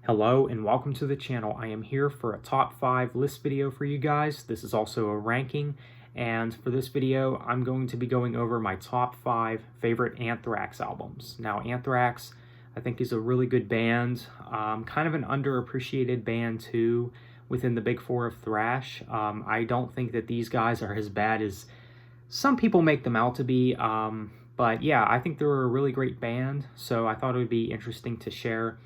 Hello and welcome to the channel. I am here for a top 5 list video for you guys. This is also a ranking, and for this video I'm going to be going over my top 5 favorite Anthrax albums. Now Anthrax I think is a really good band, kind of an underappreciated band too within the big four of thrash. I don't think that these guys are as bad as some people make them out to be, but yeah, I think they're a really great band, so I thought it would be interesting to share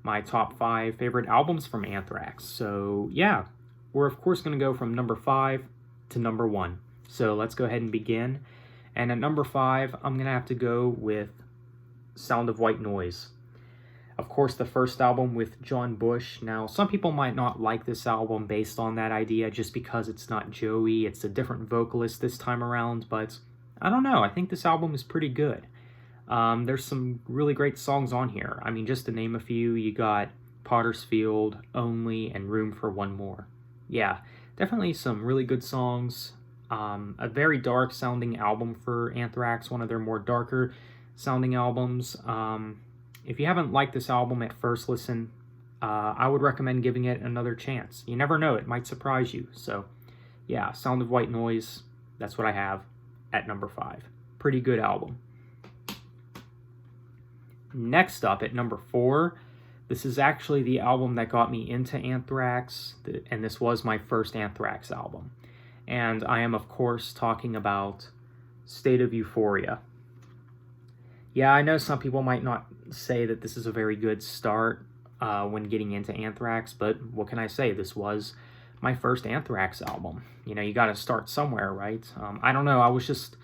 my top 5 favorite albums from Anthrax. So yeah, we're of course going to go from number 5 to number 1. So let's go ahead and begin. And at number 5, I'm going to have to go with Sound of White Noise. Of course, the first album with John Bush. Now, some people might not like this album based on that idea just because it's not Joey. It's a different vocalist this time around, but I don't know. I think this album is pretty good. There's some really great songs on here. I mean, just to name a few, you got Potter's Field, Only, and Room for One More. Yeah, definitely some really good songs. A very dark sounding album for Anthrax, one of their more darker sounding albums. If you haven't liked this album at first listen, I would recommend giving it another chance. You never know, it might surprise you. So yeah, Sound of White Noise, that's what I have at number 5. Pretty good album. Next up at number 4, this is actually the album that got me into Anthrax, and this was my first Anthrax album. And I am, of course, talking about State of Euphoria. Yeah, I know some people might not say that this is a very good start when getting into Anthrax, but what can I say? This was my first Anthrax album. You know, you got to start somewhere, right? I don't know, I was just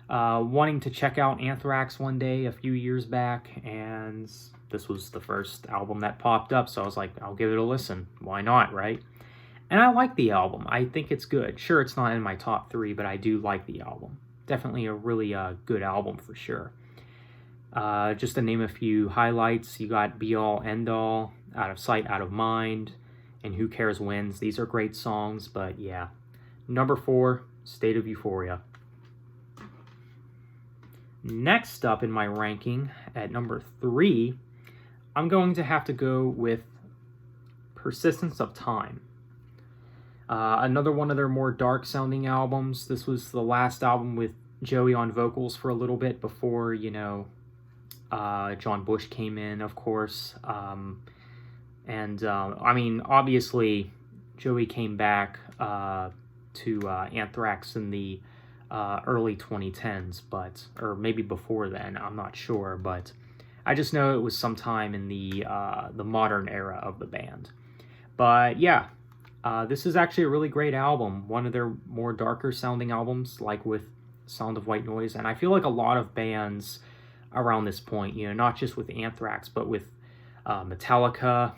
wanting to check out Anthrax one day a few years back, and this was the first album that popped up, so I was like, I'll give it a listen. Why not, right? And I like the album. I think it's good. Sure, it's not in my top 3, but I do like the album. Definitely a really good album for sure. Just to name a few highlights, you got Be All End All, Out of Sight, Out of Mind, and Who Cares Wins. These are great songs, but yeah. Number 4, State of Euphoria. Next up in my ranking, at number 3, I'm going to have to go with Persistence of Time. Another one of their more dark-sounding albums. This was the last album with Joey on vocals for a little bit before, you know, John Bush came in, of course. I mean, obviously, Joey came back to Anthrax in the early 2010s, or maybe before then, I'm not sure, but I just know it was sometime in the modern era of the band. But yeah, this is actually a really great album, one of their more darker sounding albums, like with Sound of White Noise, and I feel like a lot of bands around this point, you know, not just with Anthrax, but with Metallica,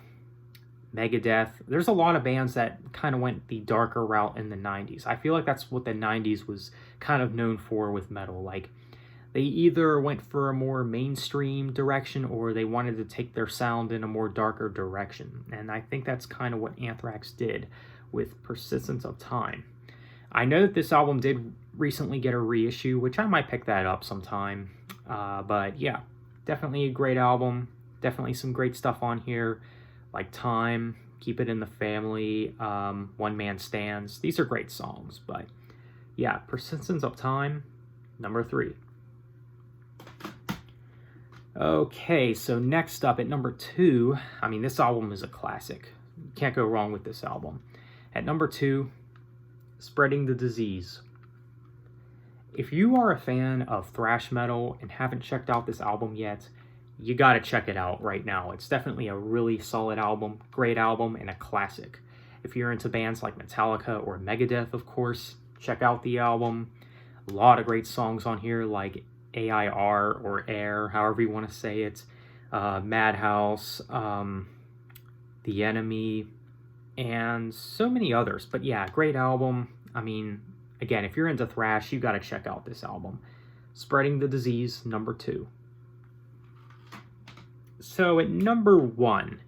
Megadeth. There's a lot of bands that kind of went the darker route in the 90s. I feel like that's what the 90s was kind of known for with metal. Like, they either went for a more mainstream direction or they wanted to take their sound in a more darker direction. And I think that's kind of what Anthrax did with Persistence of Time. I know that this album did recently get a reissue, which I might pick that up sometime. But yeah, definitely a great album. Definitely some great stuff on here, like Time, Keep It in the Family, One Man Stands. These are great songs, but yeah, Persistence of Time, number 3. Okay, so next up at number 2, I mean, this album is a classic. You can't go wrong with this album. At number 2, Spreading the Disease. If you are a fan of thrash metal and haven't checked out this album yet, you gotta check it out right now. It's definitely a really solid album, great album, and a classic. If you're into bands like Metallica or Megadeth, of course, check out the album. A lot of great songs on here, like AIR or Air, however you want to say it, Madhouse, The Enemy, and so many others. But yeah, great album. I mean, again, if you're into thrash, you gotta check out this album. Spreading the Disease, number 2. So at number 1,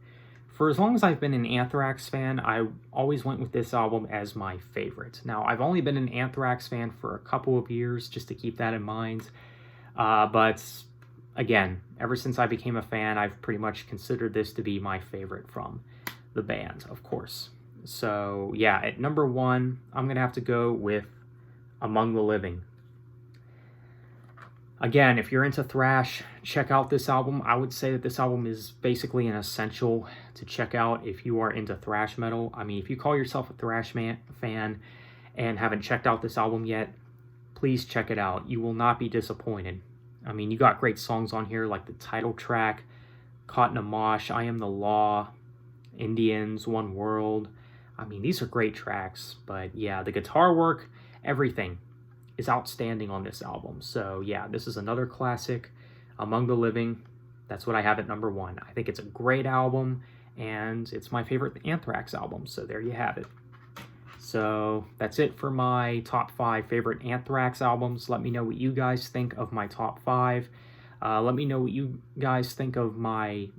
for as long as I've been an Anthrax fan, I always went with this album as my favorite. Now, I've only been an Anthrax fan for a couple of years, just to keep that in mind. But again, ever since I became a fan, I've pretty much considered this to be my favorite from the band, of course. So yeah, at number 1, I'm going to have to go with Among the Living. Again, if you're into thrash, check out this album. I would say that this album is basically an essential to check out if you are into thrash metal. I mean, if you call yourself a thrash fan and haven't checked out this album yet, please check it out. You will not be disappointed. I mean, you got great songs on here like the title track, Caught in a Mosh, I Am the Law, Indians, One World. I mean, these are great tracks, but yeah, the guitar work, everything is outstanding on this album. So yeah, this is another classic, Among the Living. That's what I have at number 1. I think it's a great album, and it's my favorite Anthrax album, so there you have it. So that's it for my top 5 favorite Anthrax albums. Let me know what you guys think of my top 5. Let me know what you guys think of my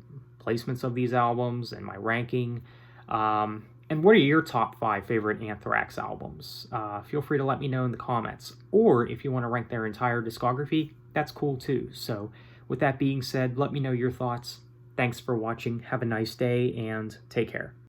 placements of these albums and my ranking. And what are your top 5 favorite Anthrax albums? Feel free to let me know in the comments. Or if you want to rank their entire discography, that's cool too. So with that being said, let me know your thoughts. Thanks for watching. Have a nice day and take care.